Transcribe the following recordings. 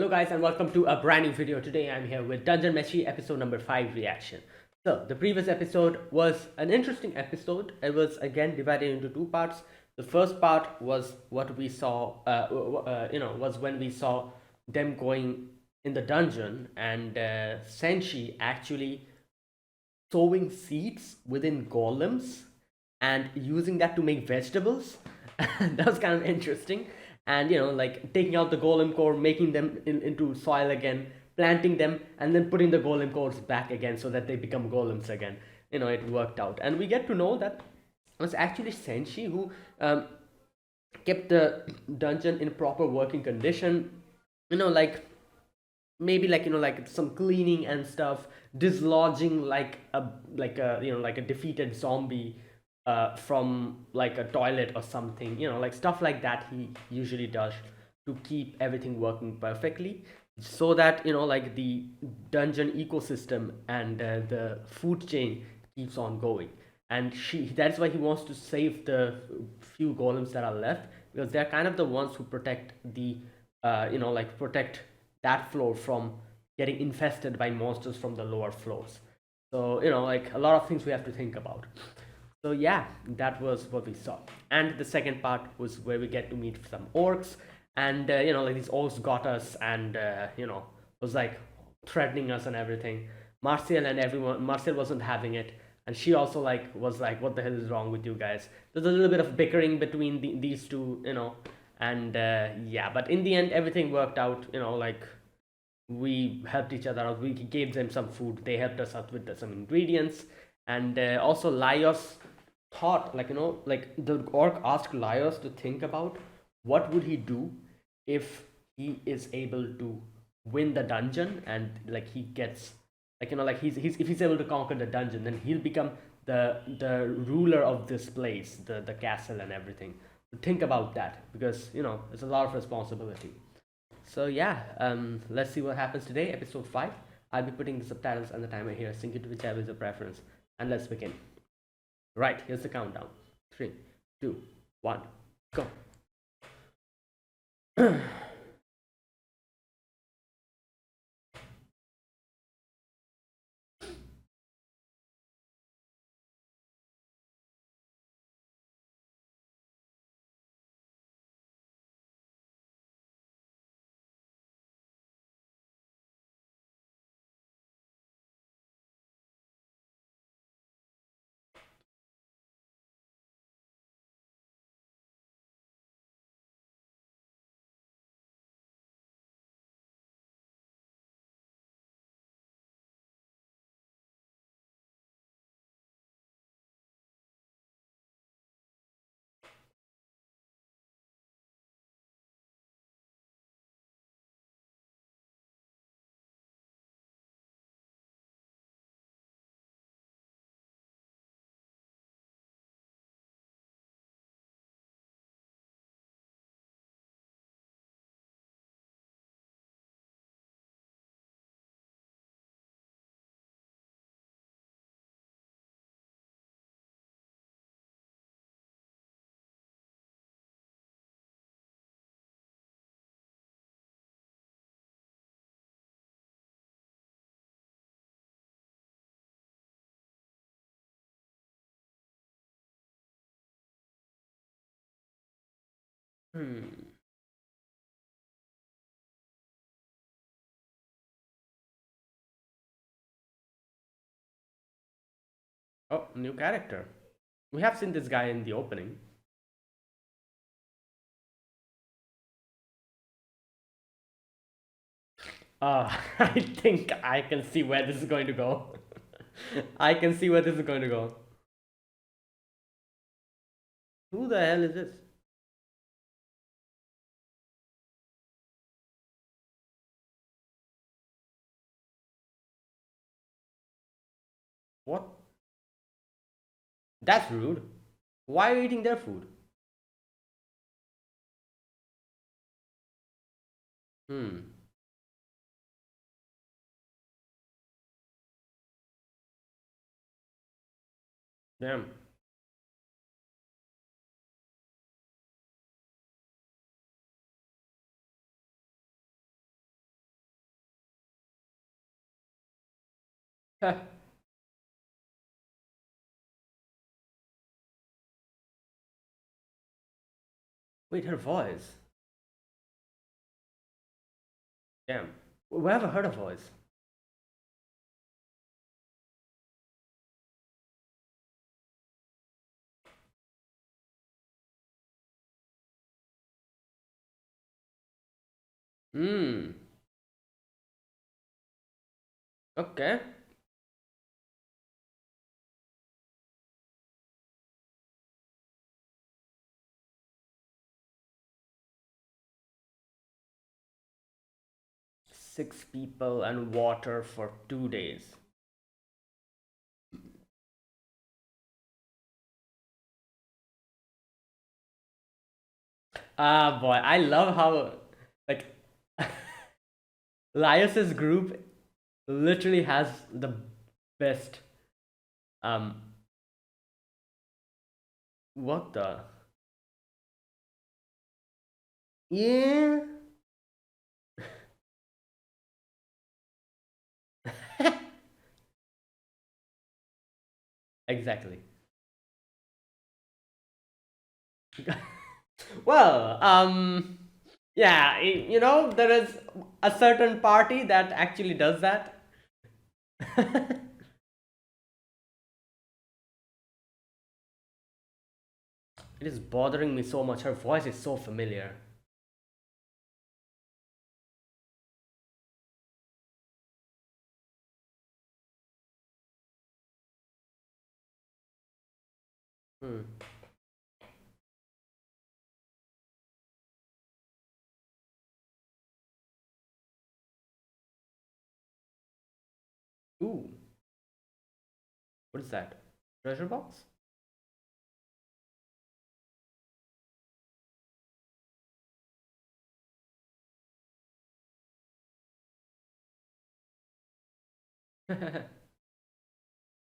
Hello guys and welcome to a brand new video. Today I'm here with Dungeon Meshi episode number 5 reaction. So the previous episode was an interesting episode. It was again divided into two parts. The first part was what we saw, was when we saw them going in the dungeon and Senshi actually sowing seeds within golems and using that to make vegetables. That was kind of interesting. And like taking out the golem core, making them into soil again, planting them, and then putting the golem cores back again so that they become golems again. It worked out, and we get to know that it was actually Senshi who kept the dungeon in proper working condition. Like maybe like like some cleaning and stuff, dislodging like a defeated zombie from like a toilet or something, like stuff like that he usually does to keep everything working perfectly, so that like the dungeon ecosystem and the food chain keeps on going. And that's why he wants to save the few golems that are left, because they're kind of the ones who protect the like protect that floor from getting infested by monsters from the lower floors. So like a lot of things we have to think about. So yeah, that was what we saw. And the second part was where we get to meet some orcs, and like these orcs got us, and was like threatening us and everything. Marcel wasn't having it, and she also like was like, "What the hell is wrong with you guys?" There's a little bit of bickering between these two, and yeah. But in the end, everything worked out. Like we helped each other out. We gave them some food. They helped us out with some ingredients, and also Laios thought, like like the orc asked Laios to think about what would he do if he is able to win the dungeon, and like he gets like like he's if he's able to conquer the dungeon, then he'll become the ruler of this place, the castle and everything. Think about that, because it's a lot of responsibility. So yeah, let's see what happens today, episode 5. I'll be putting the subtitles and the timer here. Sync it to whichever is your preference, and let's begin. Right, here's the countdown. 3, 2, 1, go. Hmm. Oh, new character. We have seen this guy in the opening. I think I can see where this is going to go. I can see where this is going to go. Who the hell is this? What? That's rude. Why are you eating their food? Hmm. Damn. Wait, her voice. Damn. Where have I heard her voice? Hmm. Okay. 6 people and water for 2 days. Ah, boy, I love how like Lias's group literally has the best. Um, what the? Yeah. Exactly. Well, yeah, there is a certain party that actually does that. It is bothering me so much. Her voice is so familiar. Hmm. Ooh, what is that? Treasure box?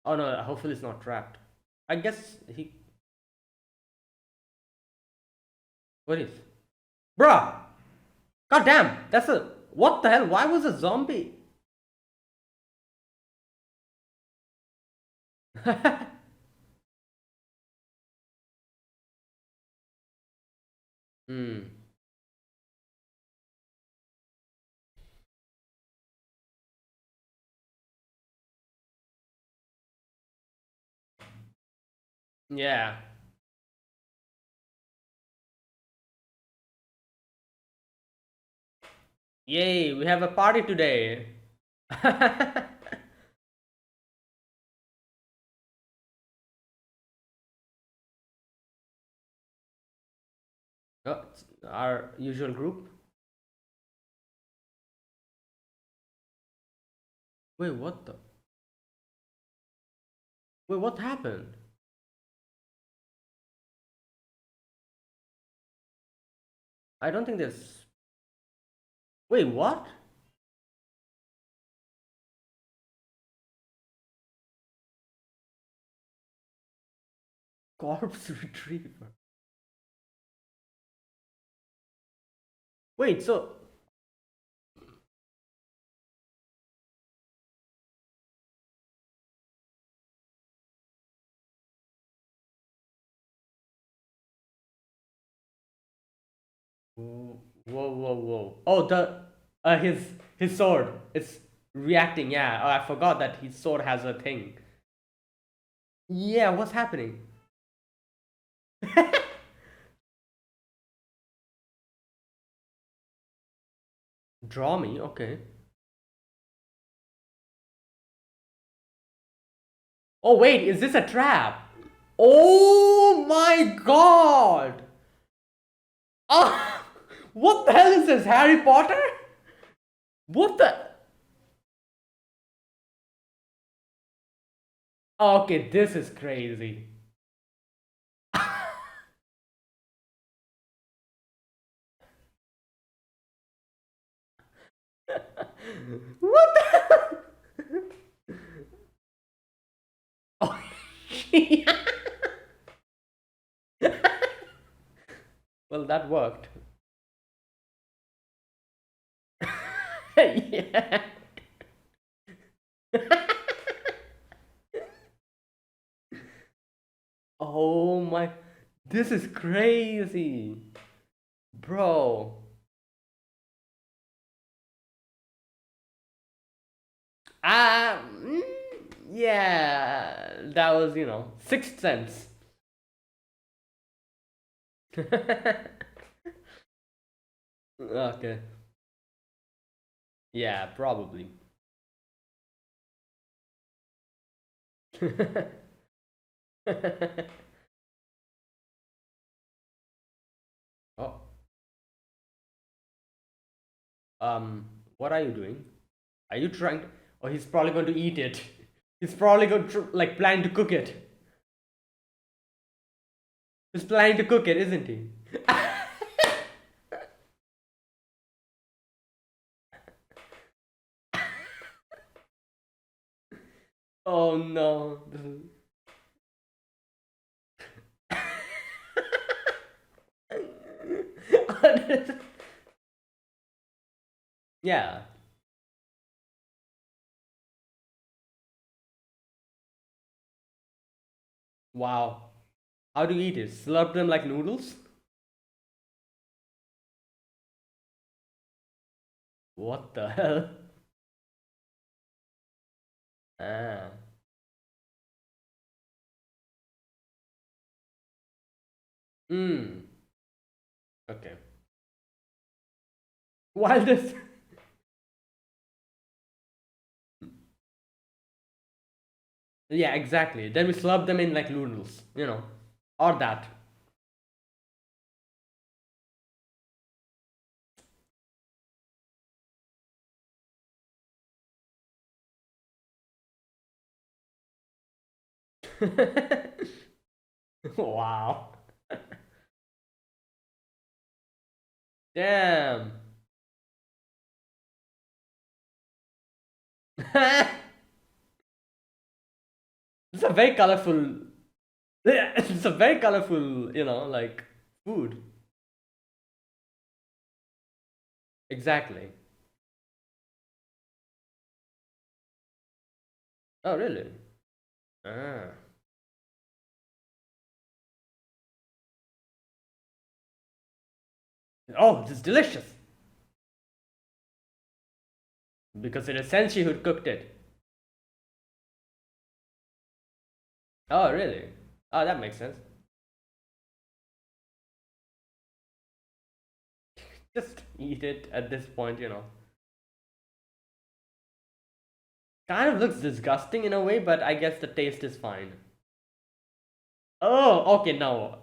Oh no, hopefully it's not trapped. I guess he. What is? Bruh! God damn! That's a. What the hell? Why was a zombie? Hmm. Yeah. Yay, we have a party today. Oh, it's our usual group. Wait, what the? Wait, what happened? I don't think there's. Wait, what? Corpse retriever. Wait, so. Whoa, whoa, whoa. Oh, his sword. It's reacting. Yeah. Oh, I forgot that his sword has a thing. Yeah, what's happening? Draw me. Okay. Oh wait, is this a trap? Oh my god! Ah, what the hell is this? Harry Potter? What the? Okay, this is crazy. What the? Oh, yeah. Well, that worked. Yeah. Oh my, this is crazy, bro. Mm, yeah, that was, Sixth Sense. Okay. Yeah, probably. Oh, what are you doing? Are you trying to... Oh, he's probably going to eat it. He's probably going to, like, plan to cook it. He's planning to cook it, isn't he? Oh no. Yeah. Wow. How do you eat it? Slurp them like noodles? What the hell? Ah. Hmm. Okay. While this... Yeah, exactly. Then we slurp them in like noodles, or that. Wow. Damn. It's a very colorful. Yeah, it's a very colorful, like food. Exactly. Oh, really? Ah. Oh, it's delicious. Because it is Senshi who cooked it. Oh, really? Oh, that makes sense. Just eat it at this point. Kind of looks disgusting in a way, but I guess the taste is fine. Oh, okay, no.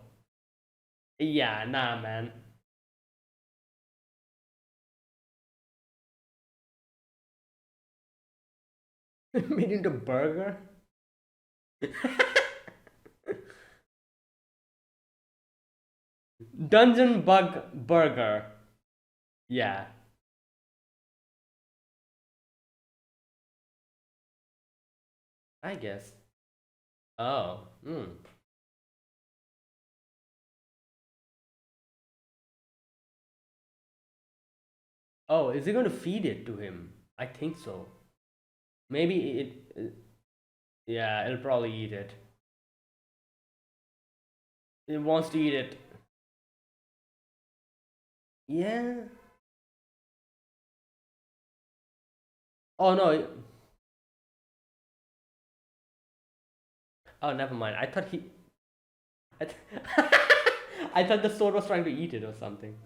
Yeah, nah, man. Made into burger? Dungeon bug burger. Yeah, I guess. Oh, hmm. Oh, is he going to feed it to him? I think so. Maybe yeah, it'll probably eat it. It wants to eat it. Yeah. Oh no. Oh, never mind. I thought he. I, th- I thought the sword was trying to eat it or something.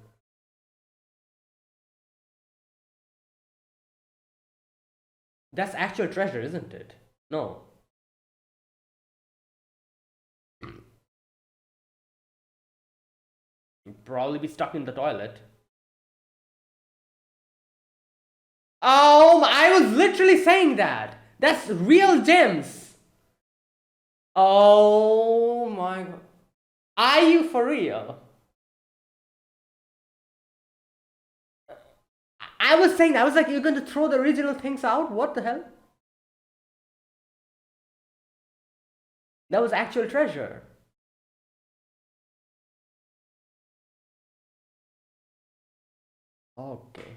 That's actual treasure, isn't it? No. It'd probably be stuck in the toilet. Oh, I was literally saying that. That's real gems. Oh my god. Are you for real? I was saying that. I was like, you're going to throw the original things out? What the hell? That was actual treasure. Okay.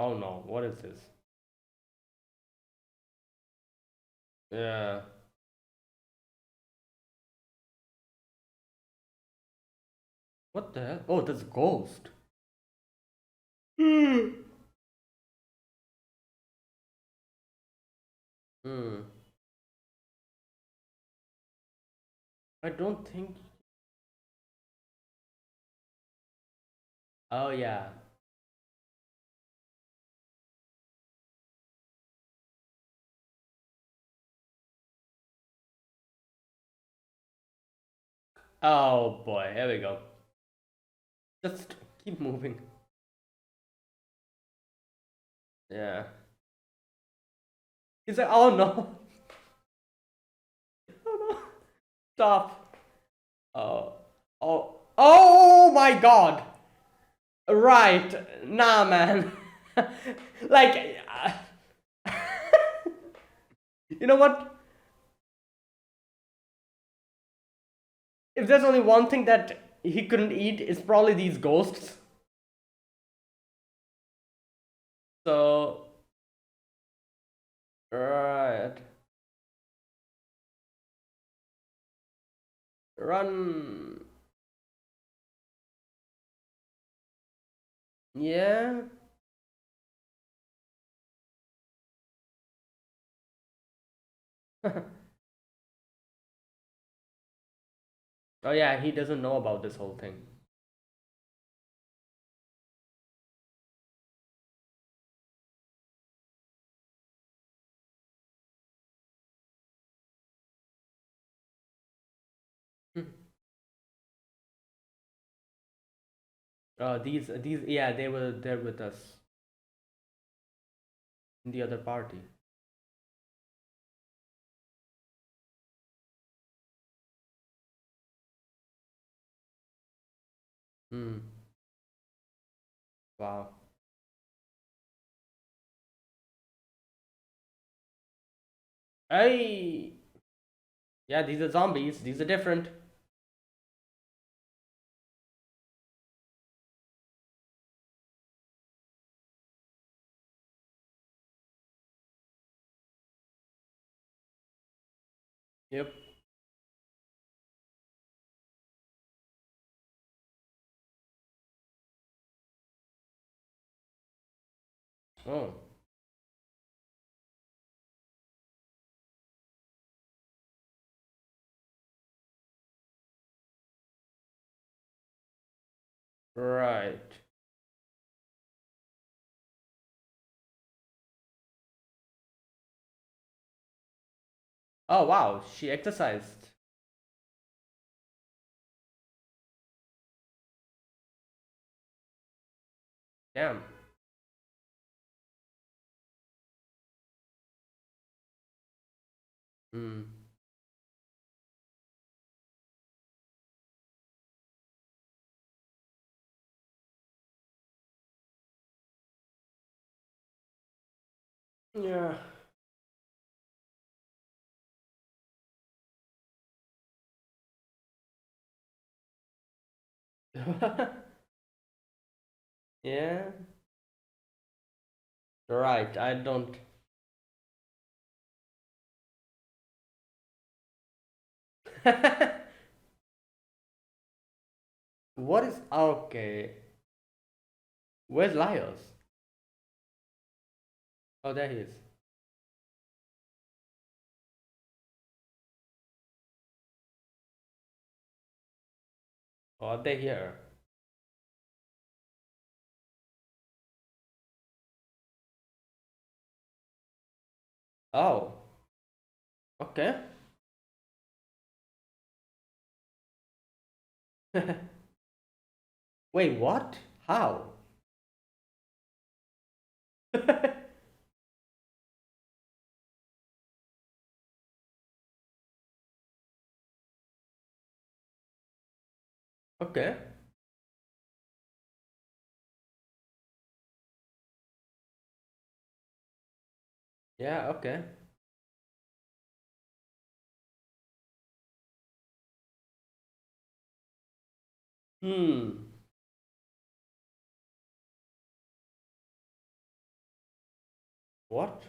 Oh no, what is this? Yeah. What the hell? Oh, that's a ghost. Hmm. Hmm. I don't think. Oh yeah. Oh boy, here we go. Just keep moving. Yeah. He's like, oh no. Oh no. Stop. Oh. Oh. Oh my god. Right. Nah, man. Like, you know what? If there's only one thing that he couldn't eat, it's probably these ghosts. So, right. Run. Yeah. Oh yeah, he doesn't know about this whole thing. These, yeah, they were there with us in the other party. Hmm. Wow. Hey. Yeah, these are zombies. These are different. Yep. Oh. Right. Oh wow, she exercised. Damn. Hmm. Yeah. Yeah. Right. I don't. What is okay? Where's Lios? Oh, there he is. Oh, are they here? Oh. Okay. Wait, what? How? Okay. Yeah. Okay. Hmm. What?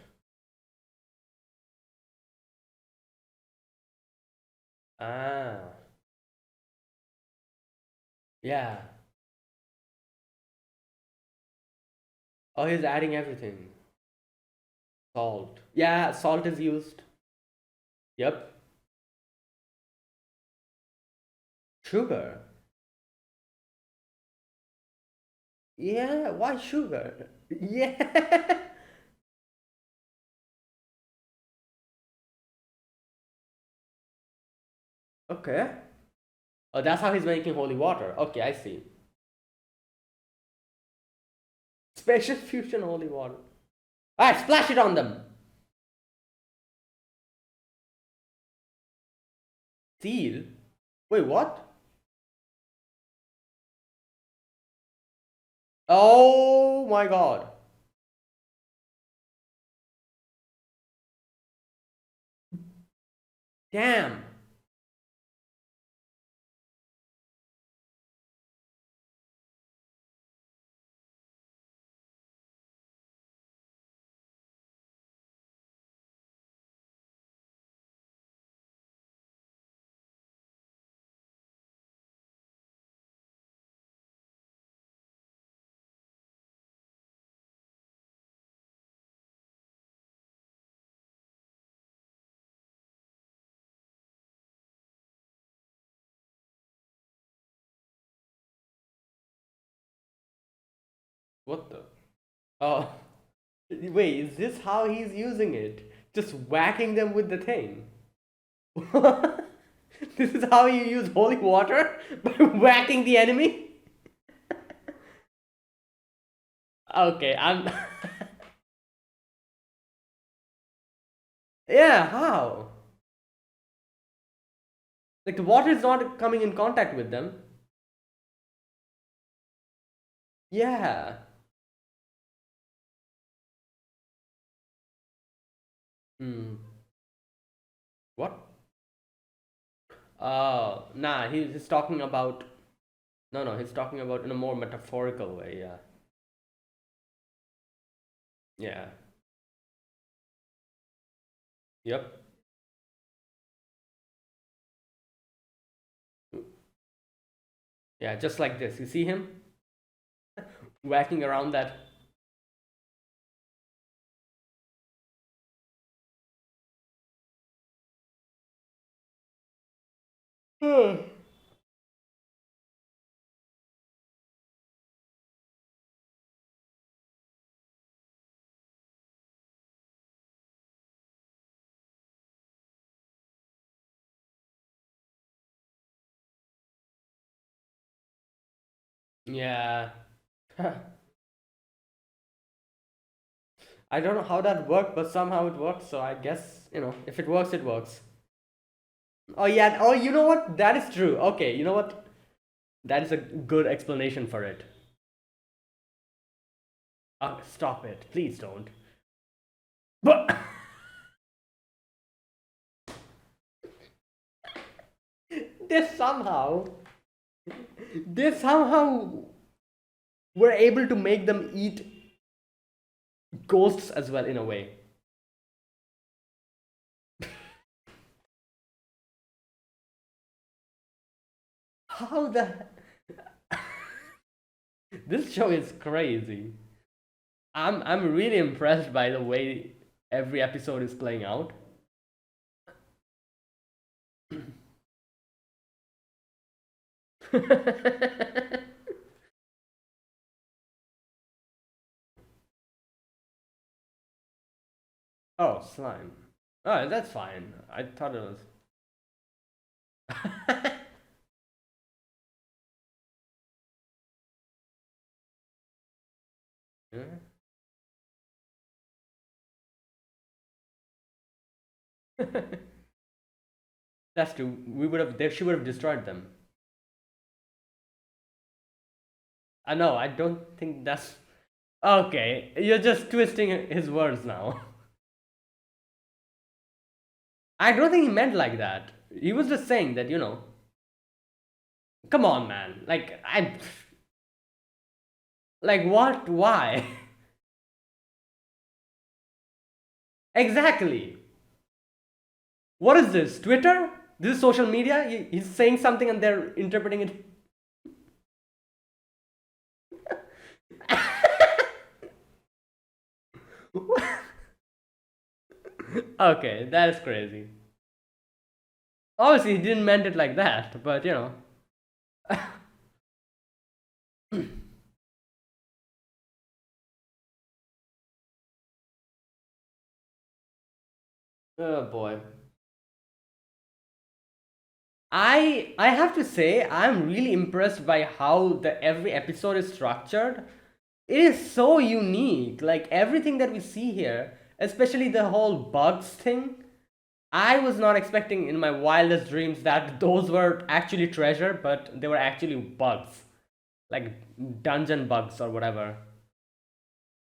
Ah, yeah. Oh, he's adding everything. Salt. Yeah, salt is used. Yep. Sugar. Yeah, why sugar? Yeah. Okay. Oh, that's how he's making holy water. Okay, I see. Special fusion holy water. Alright, splash it on them. Seal? Wait, what? Oh my god. Damn. What the? Oh. Wait, is this how he's using it? Just whacking them with the thing? This is how you use holy water? By whacking the enemy? Okay, I'm. Yeah, how? Like the water is not coming in contact with them. Yeah. Hmm. What? Nah, he's talking about. No, no, he's talking about in a more metaphorical way, yeah. Yeah. Yep. Yeah, just like this. You see him whacking around that. Yeah. I don't know how that worked, but somehow it works. So I guess, if it works, it works. Oh, yeah. Oh, you know what? That is true. Okay, you know what? That is a good explanation for it. Stop it. Please don't. But this somehow, this somehow were able to make them eat ghosts as well in a way. How the. This show is crazy. I'm really impressed by the way every episode is playing out. Oh, slime. Oh, that's fine. I thought it was. Yeah. That's true. She would have destroyed them. I know. I don't think that's okay. You're just twisting his words now. I don't think he meant like that. He was just saying that, come on, man. Like what? Why? Exactly. What is this? Twitter? This is social media? He's saying something and they're interpreting it. Okay, that is crazy. Obviously, he didn't meant it like that, but you know. Oh boy. I have to say I'm really impressed by how the every episode is structured. It is so unique. Like everything that we see here, especially the whole bugs thing. I was not expecting in my wildest dreams that those were actually treasure, but they were actually bugs, like dungeon bugs or whatever.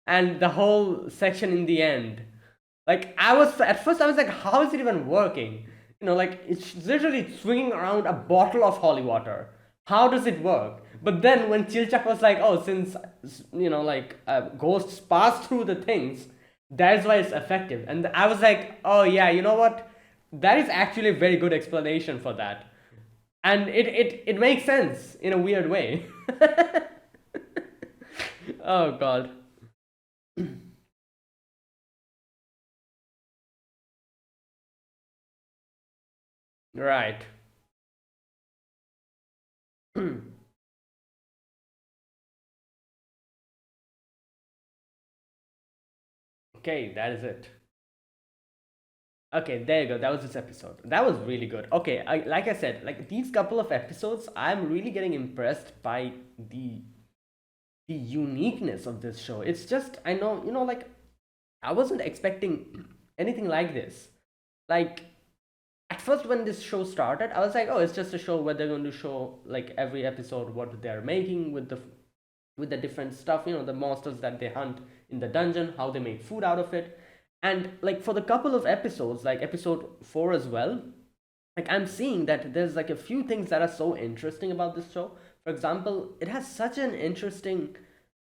And the whole section in the end, like I was at first I was like, how is it even working? Like it's literally swinging around a bottle of holy water. How does it work? But then when Chilchak was like, oh, since like ghosts pass through the things, that's why it's effective. And I was like, oh yeah, you know what? That is actually a very good explanation for that, and it makes sense in a weird way. Oh god. Right. Okay, that is it. Okay, there you go. That was this episode. That was really good. Okay, like I said, like these couple of episodes, I'm really getting impressed by the uniqueness of this show. It's just I know, like I wasn't expecting anything like this. Like at first when this show started, I was like, oh, it's just a show where they're going to show like every episode what they're making with the different stuff, the monsters that they hunt in the dungeon, how they make food out of it. And like for the couple of episodes, like episode 4 as well, like I'm seeing that there's like a few things that are so interesting about this show. For example, it has such an interesting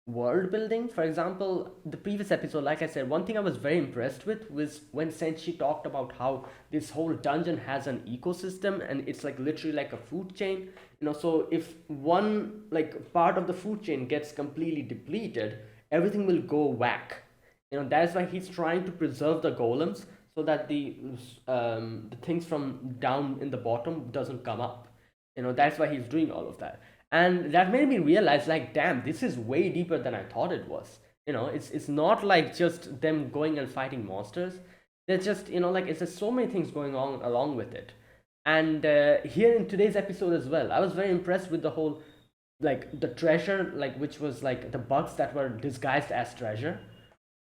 world building. For example, the previous episode, like I said, one thing I was very impressed with was when Senshi talked about how this whole dungeon has an ecosystem and it's like literally like a food chain. So if one like part of the food chain gets completely depleted, everything will go whack. That's why he's trying to preserve the golems so that the things from down in the bottom doesn't come up. That's why he's doing all of that, and that made me realize, like, damn, this is way deeper than I thought it was. It's not like just them going and fighting monsters. There's just like it's just so many things going on along with it. And here in today's episode as well, I was very impressed with the whole, like, the treasure, like, which was like the bugs that were disguised as treasure,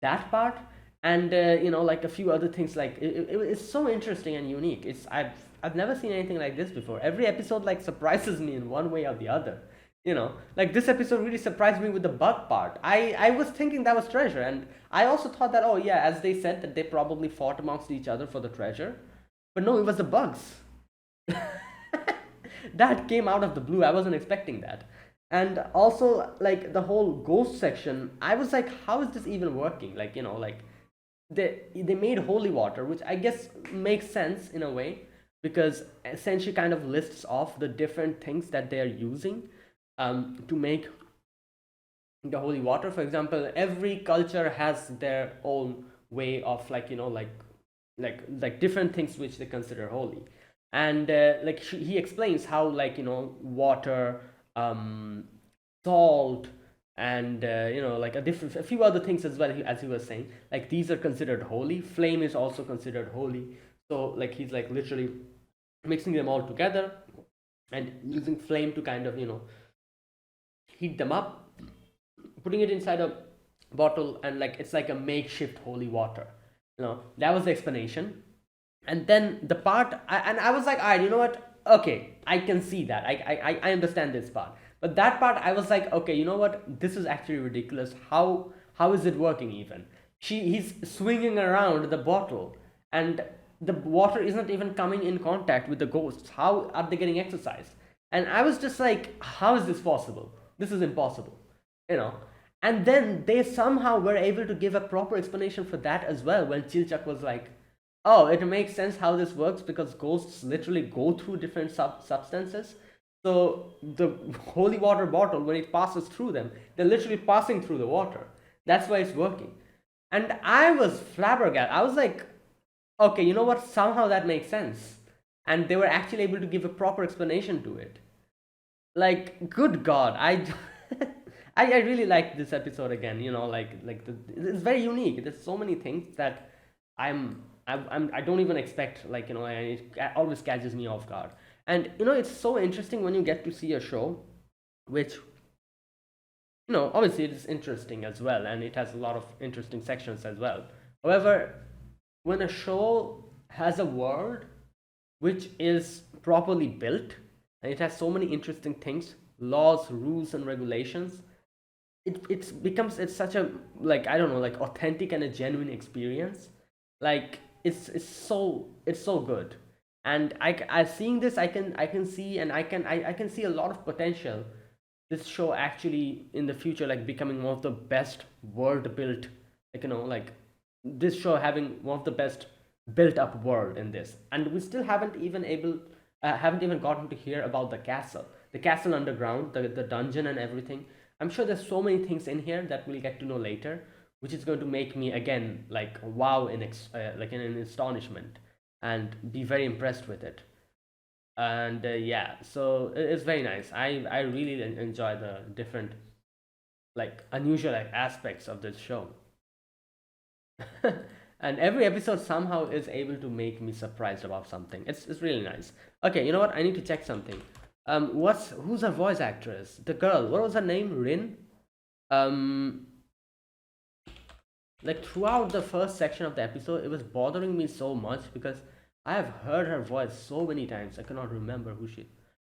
that part. And like a few other things, like it's so interesting and unique. I've never seen anything like this before. Every episode like surprises me in one way or the other. Like this episode really surprised me with the bug part. I was thinking that was treasure, and I also thought that, oh yeah, as they said, that they probably fought amongst each other for the treasure. But no, it was the bugs. That came out of the blue. I wasn't expecting that. And also, like, the whole ghost section, I was like, how is this even working? Like, like they made holy water, which I guess makes sense in a way, because essentially kind of lists off the different things that they are using to make the holy water. For example, every culture has their own way of, like, like different things which they consider holy. And like he explains how, like, water, um salt, and like a few other things as well, as he was saying, like these are considered holy. Flame is also considered holy. So like he's like literally mixing them all together and using flame to kind of heat them up, putting it inside a bottle, and like it's like a makeshift holy water. That was the explanation. And then the part, and I was like, all right, you know what, okay, I can see that, I understand this part. But that part, I was like, okay, you know what, this is actually ridiculous. How is it working even? He's swinging around the bottle, and the water isn't even coming in contact with the ghosts. How are they getting exercise? And I was just like, how is this possible? This is impossible, you know And then they somehow were able to give a proper explanation for that as well, when Chilchak was like, oh, it makes sense how this works because ghosts literally go through different substances. So the holy water bottle, when it passes through them, they're literally passing through the water. That's why it's working. And I was flabbergasted. I was like, okay, you know what? Somehow that makes sense. And they were actually able to give a proper explanation to it. Like, good God, I really like this episode again. It's very unique. There's so many things that I don't even expect. It always catches me off guard. And it's so interesting when you get to see a show, which obviously it is interesting as well, and it has a lot of interesting sections as well. However, when a show has a world which is properly built and it has so many interesting things, laws, rules, and regulations, it's such a, like, I don't know, like, authentic and a genuine experience. Like, it's so good. And I seeing this, I can see, and I can see a lot of potential this show actually in the future, like, becoming one of the best world built, like, this show having one of the best built up world in this. And we still haven't even gotten to hear about the castle underground, the dungeon and everything. I'm sure there's so many things in here that we'll get to know later, which is going to make me again, like, wow, like, in an astonishment, and be very impressed with it. And yeah, so it's very nice. I really enjoy the different, like, unusual, like, aspects of this show. And every episode somehow is able to make me surprised about something. It's really nice. Okay, you know what? I need to check something. Who's her voice actress? The girl. What was her name? Rin. Um, like, throughout the first section of the episode, it was bothering me so much because I have heard her voice so many times. I cannot remember who she.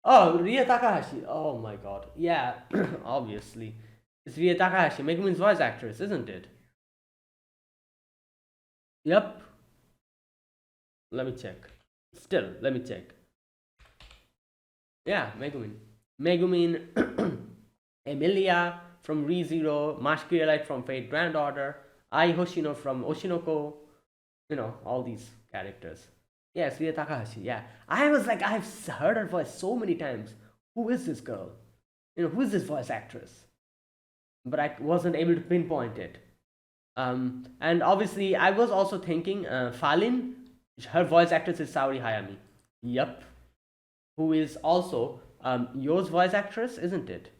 Oh, Ria Takahashi. Oh my god. Yeah, obviously, it's Ria Takahashi, Megumin's voice actress, isn't it? Yep. Let me check. Still, let me check. Yeah, Megumin. Megumin, Emilia from ReZero, Masquerade from Fate Grand Order, Ai Hoshino from Oshinoko, all these characters. Yes, Ria Takahashi, yeah. I was like, I've heard her voice so many times. Who is this girl? Who is this voice actress? But I wasn't able to pinpoint it. And obviously, I was also thinking, Falin, her voice actress is Saori Hayami. Yep. Who is also Yo's voice actress, isn't it?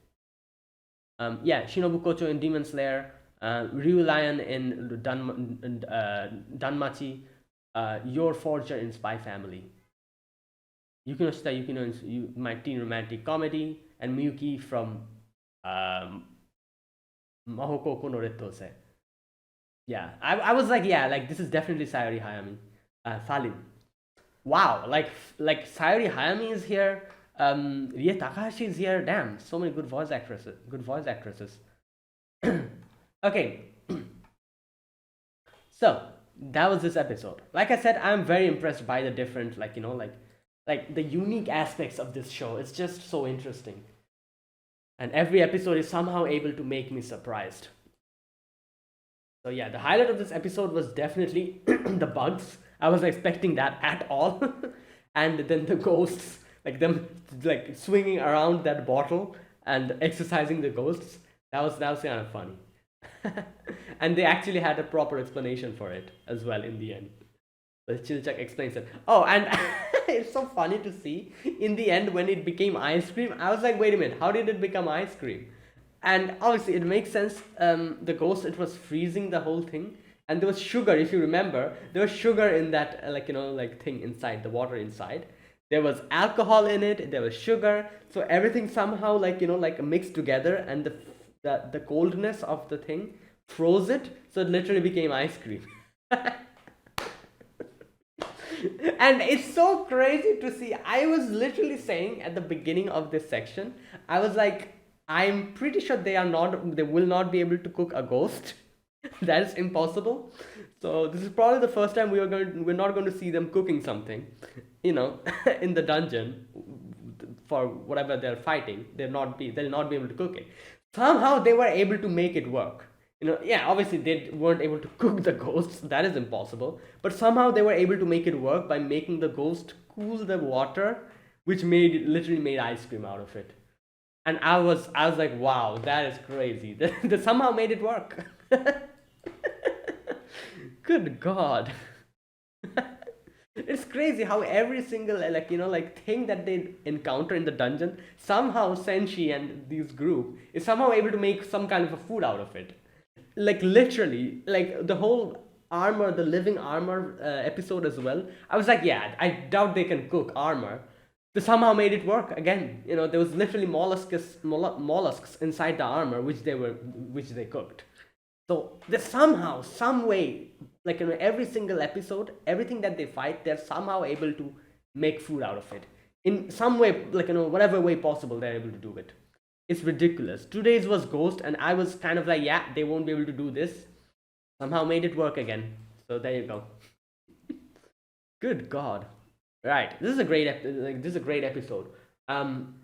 Yeah, Shinobu Kocho in Demon Slayer, Ryu Lion in Danmachi, Your Forger in Spy Family, Yukino Shita Yukino in My Teen Romantic Comedy, and Miyuki from um, Mahoko Kono Rettose. Yeah, I was like, yeah, like, this is definitely Sayori Hayami. Falin. Wow, like Sayori Hayami is here. Rie Takahashi is here. Damn, so many good voice actresses. Good voice actresses. Okay, so that was this episode. Like I said, I'm very impressed by the different, like the unique aspects of this show. It's just so interesting, and every episode is somehow able to make me surprised. So yeah, the highlight of this episode was definitely the bugs. I wasn't expecting that at all. And then the ghosts, like them, like, swinging around that bottle and exercising the ghosts. That was kind of funny. And they actually had a proper explanation for it as well in the end. But Chilchak explains it. Oh, and it's so funny to see in the end when it became ice cream. I was like, wait a minute, how did it become ice cream? And obviously, it makes sense. The ghost, it was freezing the whole thing, and there was sugar. If you remember, there was sugar in that, like, thing inside the water inside. There was alcohol in it. There was sugar. So everything somehow, like mixed together, and the coldness of the thing froze it. So it literally became ice cream. And it's so crazy to see. I was literally saying at the beginning of this section, I was like, I'm pretty sure they will not be able to cook a ghost. That is impossible. So this is probably the first time we're not going to see them cooking something, in the dungeon. for whatever they're fighting, they'll not be able to cook it. Somehow they were able to make it work. Yeah, obviously they weren't able to cook the ghosts. That is impossible. But somehow they were able to make it work by making the ghost cool the water, which literally made ice cream out of it. And I was like, wow, that is crazy. They somehow made it work. Good God. It's crazy how every single thing that they encounter in the dungeon, somehow Senshi and this group is somehow able to make some kind of a food out of it. Like literally, like the whole armor, the living armor episode as well. I was like, yeah, I doubt they can cook armor. They somehow made it work again. There was literally mollusks inside the armor, which they cooked. So they somehow, some way, like in every single episode, everything that they fight, they're somehow able to make food out of it. In some way, like whatever way possible, they're able to do it. It's ridiculous. Today's was Ghost, and I was kind of like, yeah, they won't be able to do this. Somehow made it work again. So there you go. Good God. Right. This is a great episode. Um,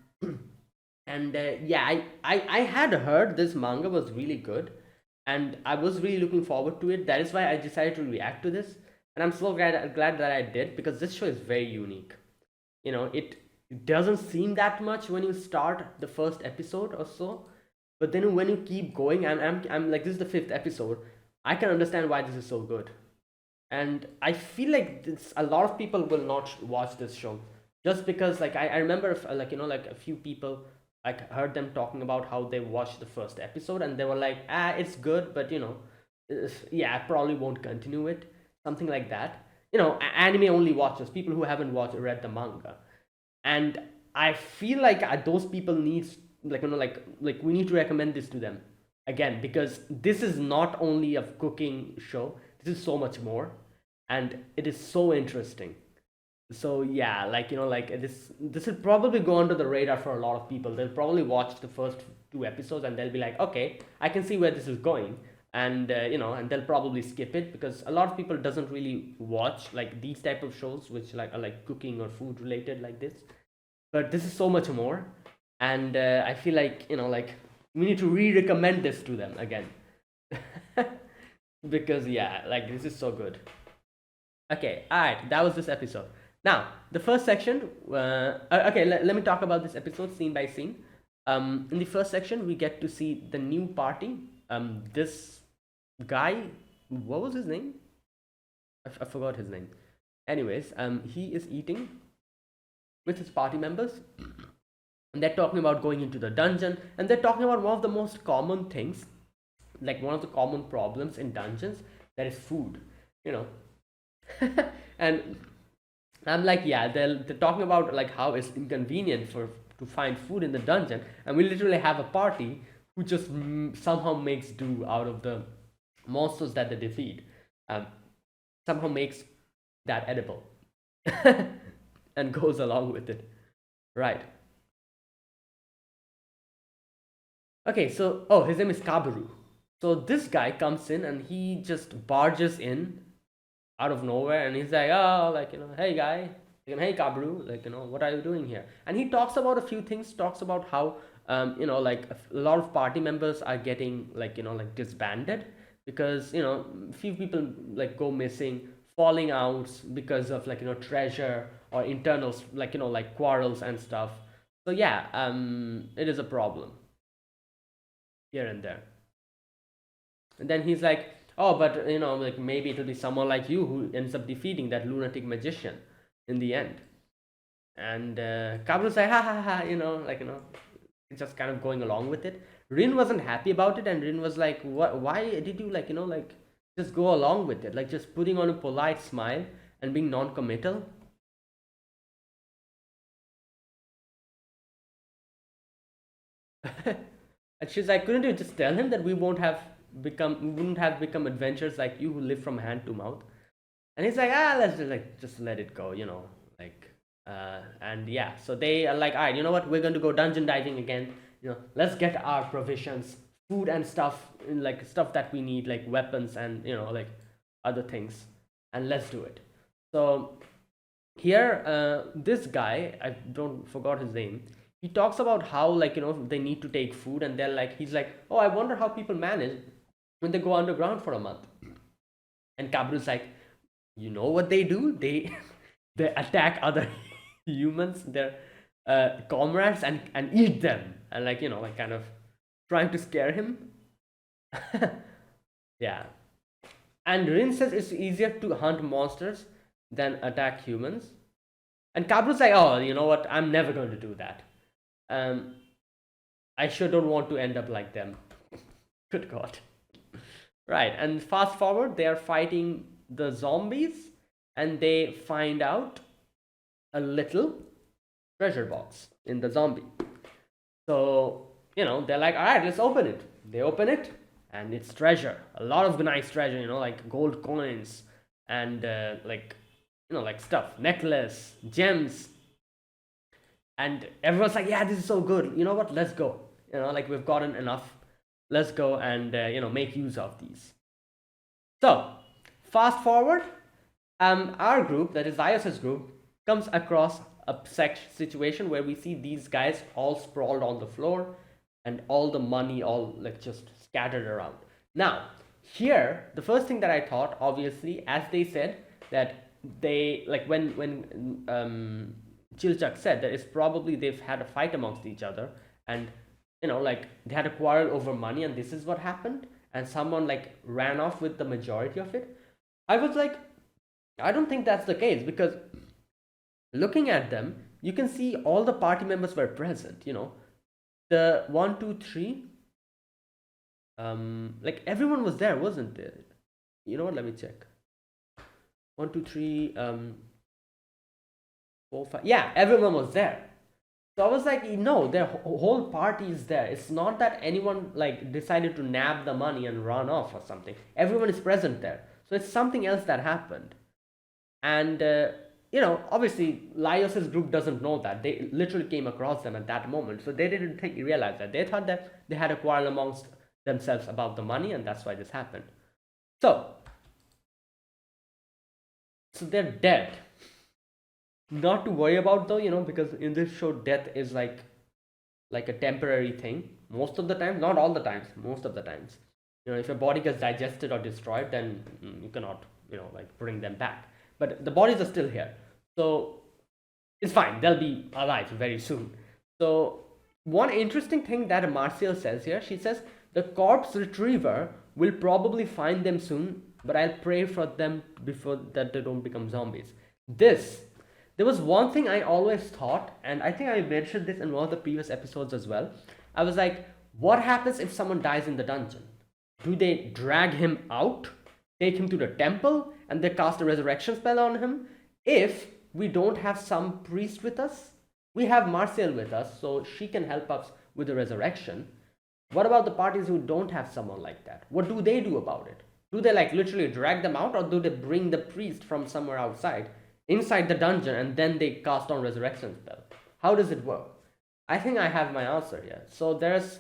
and yeah, I had heard this manga was really good, and I was really looking forward to it. That is why I decided to react to this, and I'm so glad that I did, because this show is very unique. It doesn't seem that much when you start the first episode or so, but then when you keep going, I'm like, this is the fifth episode. I can understand why this is so good, and I feel like a lot of people will not watch this show just because, like, I remember if, like a few people, like, heard them talking about how they watched the first episode and they were like, it's good, but yeah, I probably won't continue it, something like that. Anime only watchers, people who haven't read the manga. And I feel like those people needs, like we need to recommend this to them again, because this is not only a cooking show, this is so much more, and it is so interesting. So yeah, this will probably go under the radar for a lot of people. They'll probably watch the first two episodes and they'll be like, okay, I can see where this is going, and and they'll probably skip it, because a lot of people doesn't really watch like these type of shows which are like cooking or food related like this. But this is so much more, and I feel like we need to re-recommend this to them again. Because yeah, like, this is so good. Okay, all right, that was this episode. Now the first section, okay, let me talk about this episode scene by scene. In the first section we get to see the new party. This guy, what was his name? I forgot his name. Anyways, he is eating with his party members, and they're talking about going into the dungeon, and they're talking about one of the most common things, like one of the common problems in dungeons, that is food. you know and I'm like, yeah, they're talking about like how it's inconvenient to find food in the dungeon, and we literally have a party who just somehow makes do out of the monsters that they defeat. um, Somehow makes that edible and goes along with it. Right. Okay, so, oh, his name is Kabaru. So this guy comes in and he just barges in out of nowhere, and he's like, oh, like, hey guy, hey Kabaru, like, what are you doing here? And he talks about a few things, talks about how, like, a lot of party members are getting, like, like, disbanded, because, a few people, like, go missing, falling out because of, like, treasure or internal, like, like, quarrels and stuff. So yeah, it is a problem here and there. And then he's like, oh, but like, maybe it'll be someone like you who ends up defeating that lunatic magician in the end. And Kabru's like, ha ha ha, like, just kind of going along with it. Rin wasn't happy about it, and Rin was like, what? Why did you, like, like, just go along with it, like, just putting on a polite smile and being non-committal? And she's like, couldn't you just tell him that we wouldn't have become adventurers like you who live from hand to mouth? And he's like, let's just, like, just let it go, like, and yeah, so they are like, all right, you know what, we're going to go dungeon diving again. Let's get our provisions, food and stuff, like, stuff that we need, like weapons and like other things, and let's do it. So here this guy, I don't forgot his name, he talks about how, like, they need to take food, and they're like, he's like, oh, I wonder how people manage when they go underground for a month. And Kabru's like, you know what they do, they they attack other humans, their comrades, and eat them, and, like, like, kind of trying to scare him. Yeah. And Rin says it's easier to hunt monsters than attack humans. And Kabru's like, oh, you know what? I'm never going to do that. Um, I sure don't want to end up like them. Good God. Right. And fast forward, they are fighting the zombies, and they find out a little treasure box in the zombie. So, they're like, all right, let's open it. They open it, and it's treasure. A lot of nice treasure, like gold coins and like, like stuff, necklace, gems. And everyone's like, yeah, this is so good. You know what? Let's go. Like, we've gotten enough. Let's go and, make use of these. So, fast forward, our group, that is ISS group, comes across a situation where we see these guys all sprawled on the floor and all the money all, like, just scattered around. Now, here, the first thing that I thought, obviously, as they said, that they, like, when Chilchak said that it's probably they've had a fight amongst each other, and, like, they had a quarrel over money, and this is what happened, and someone, like, ran off with the majority of it. I was like, I don't think that's the case, because looking at them, you can see all the party members were present, the 1, 2, 3, like, everyone was there, wasn't there? You know what, let me check. 1, 2, 3, 4, 5, yeah, everyone was there. So I was like, no, their whole party is there. It's not that anyone, like, decided to nab the money and run off or something. Everyone is present there. So it's something else that happened. And obviously Laios's group doesn't know that. They literally came across them at that moment, so they didn't realize that. They thought that they had a quarrel amongst themselves about the money, and that's why this happened. So they're dead. Not to worry about, though, because in this show death is like a temporary thing most of the time, not all the times, most of the times. If your body gets digested or destroyed, then you cannot, like, bring them back. But the bodies are still here, so it's fine. They'll be alive very soon. So one interesting thing that Martial says here, she says the corpse retriever will probably find them soon, but I'll pray for them before that they don't become zombies. There was one thing I always thought, and I think I mentioned this in one of the previous episodes as well. I was like, what happens if someone dies in the dungeon? Do they drag him out, take him to the temple, and they cast a resurrection spell on him? If we don't have some priest with us, we have Martial with us, so she can help us with the resurrection. What about the parties who don't have someone like that? What do they do about it? Do they, like, literally drag them out, or do they bring the priest from somewhere outside inside the dungeon, and then they cast on resurrection spell? How does it work? I think I have my answer here. So there's,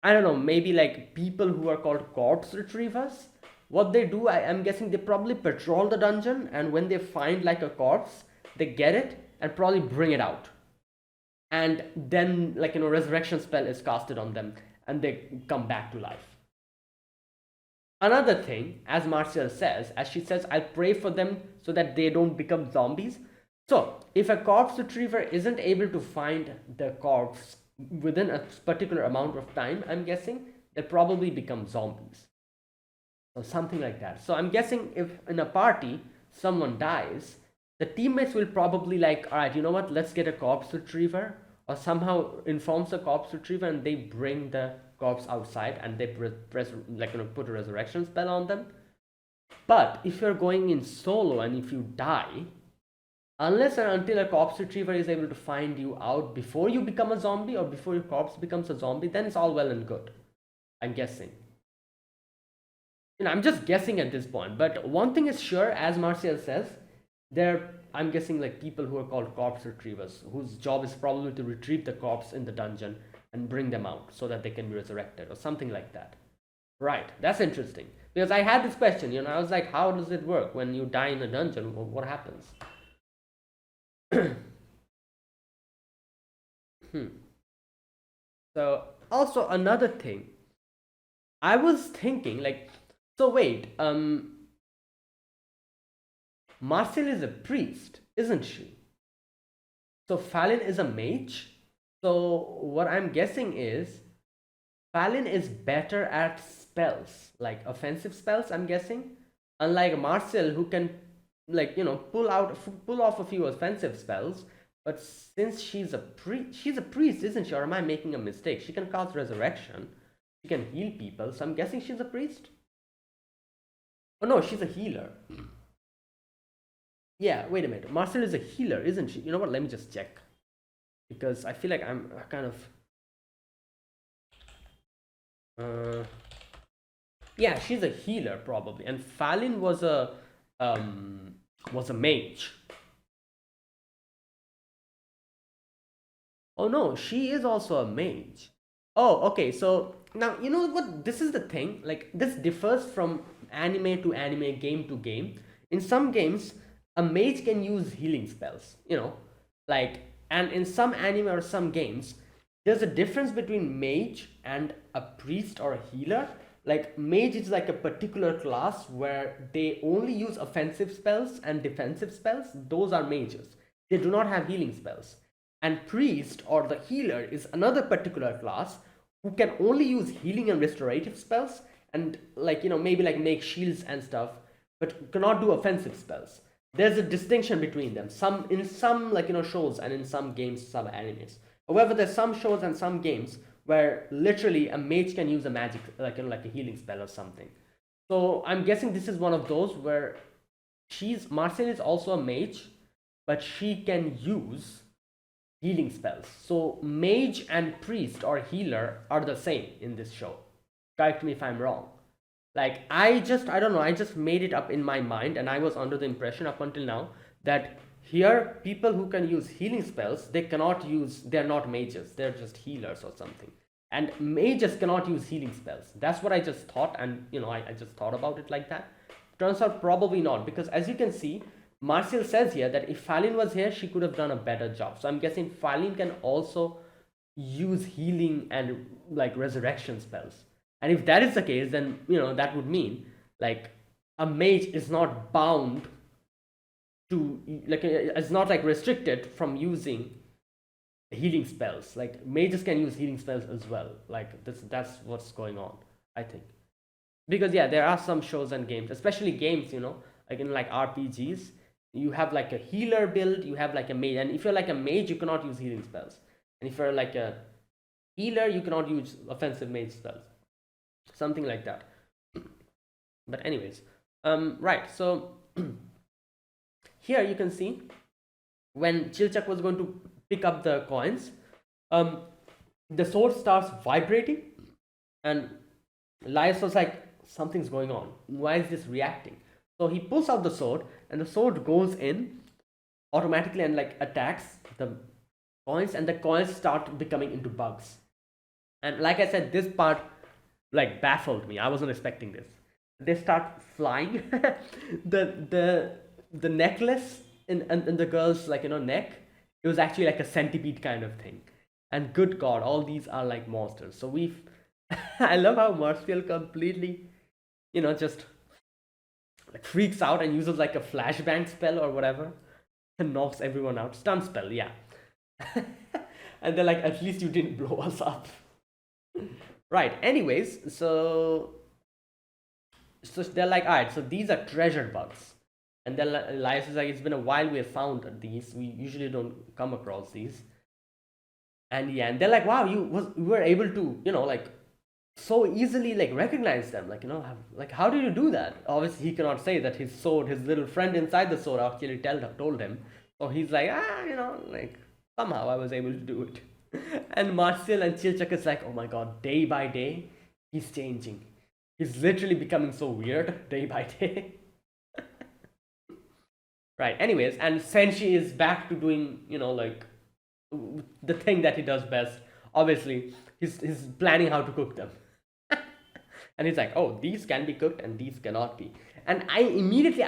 I don't know, maybe, like, people who are called corpse retrievers. What they do, I'm guessing they probably patrol the dungeon, and when they find, like, a corpse, they get it and probably bring it out, and then, like, resurrection spell is casted on them, and they come back to life. Another thing, as Martial says, as she says, I'll pray for them so that they don't become zombies. So if a corpse retriever isn't able to find the corpse within a particular amount of time, I'm guessing they probably become zombies or something like that. So I'm guessing if in a party someone dies, the teammates will probably, like, all right, you know what, let's get a corpse retriever, or somehow informs the corpse retriever, and they bring the corpse outside, and they put a resurrection spell on them. But if you're going in solo, and if you die, unless and until a corpse retriever is able to find you out before you become a zombie, or before your corpse becomes a zombie, then it's all well and good, I'm guessing. I'm just guessing at this point, but one thing is sure, as Martial says, I'm guessing, like, people who are called corpse retrievers, whose job is probably to retrieve the corpse in the dungeon and bring them out so that they can be resurrected or something like that. Right, that's interesting, because I had this question, I was like, how does it work when you die in a dungeon? What happens? Hmm. So also another thing, I was thinking like, so wait, Marcel is a priest, isn't she? So Fallon is a mage. So what I'm guessing is Fallon is better at spells, like offensive spells, I'm guessing. Unlike Marcel, who can like pull off a few offensive spells. But since she's a priest, isn't she? Or am I making a mistake? She can cast resurrection. She can heal people. So I'm guessing she's a priest. Oh no, she's a healer. Yeah, wait a minute. Marcel is a healer, isn't she? You know what? Let me just check because I feel like I'm kind of uh, yeah, she's a healer probably, and Fallon was a mage. Oh no, she is also a mage. Oh, okay. So now you know what? This is the thing. Like this differs from anime to anime, game to game. In some games, a mage can use healing spells. Like, and in some anime or some games, there's a difference between mage and a priest or a healer. Like mage is like a particular class where they only use offensive spells and defensive spells. Those are mages. They do not have healing spells. And priest or the healer is another particular class who can only use healing and restorative spells and maybe like make shields and stuff, but cannot do offensive spells. There's a distinction between them. Some in some shows and in some games, some animes. However, there's some shows and some games where literally a mage can use a magic like a healing spell or something. So I'm guessing this is one of those where Marcel is also a mage, but she can use healing spells. So mage and priest or healer are the same in this show. Correct me if I'm wrong. Like I don't know, I just made it up in my mind and I was under the impression up until now that here people who can use healing spells, they're not mages, they're just healers or something. And mages cannot use healing spells. That's what I just thought, and I just thought about it like that. Turns out probably not, because as you can see, Marcel says here that if Fallon was here, she could have done a better job. So I'm guessing Fallon can also use healing and like resurrection spells. And if that is the case, then that would mean like a mage is not bound to it's not like restricted from using healing spells. Like mages can use healing spells as well. Like that's what's going on, I think. Because yeah, there are some shows and games, especially games, like in like RPGs, you have like a healer build, you have like a mage, and if you're like a mage, you cannot use healing spells, and if you're like a healer, you cannot use offensive mage spells, something like that. But anyways, right, so here you can see when Chilchak was going to pick up the coins, the sword starts vibrating, and Laius was like, something's going on, why is this reacting? So he pulls out the sword, and the sword goes in automatically and like attacks the coins, and the coins start becoming into bugs. And like I said, this part like baffled me. I wasn't expecting this. They start flying. The necklace in the girl's neck, it was actually like a centipede kind of thing. And good God, all these are like monsters. So we've I love how Martial completely, just like freaks out and uses like a flashbang spell or whatever and knocks everyone out. Stun spell, yeah. And they're like, at least you didn't blow us up. Right, anyways, so they're like, all right, so these are treasure bugs. And then Elias is like, it's been a while we have found these. We usually don't come across these. And yeah, and they're like, wow, you were able to, like so easily like recognize them, like how did you do that? Obviously he cannot say that his sword, his little friend inside the sword actually told him. So he's like, like somehow I was able to do it. And Marcel and Chilchak is like, oh my god, day by day he's changing, he's literally becoming so weird day by day. Right, anyways, and Senshi is back to doing like the thing that he does best. Obviously he's planning how to cook them. And he's like, oh, these can be cooked and these cannot be. And I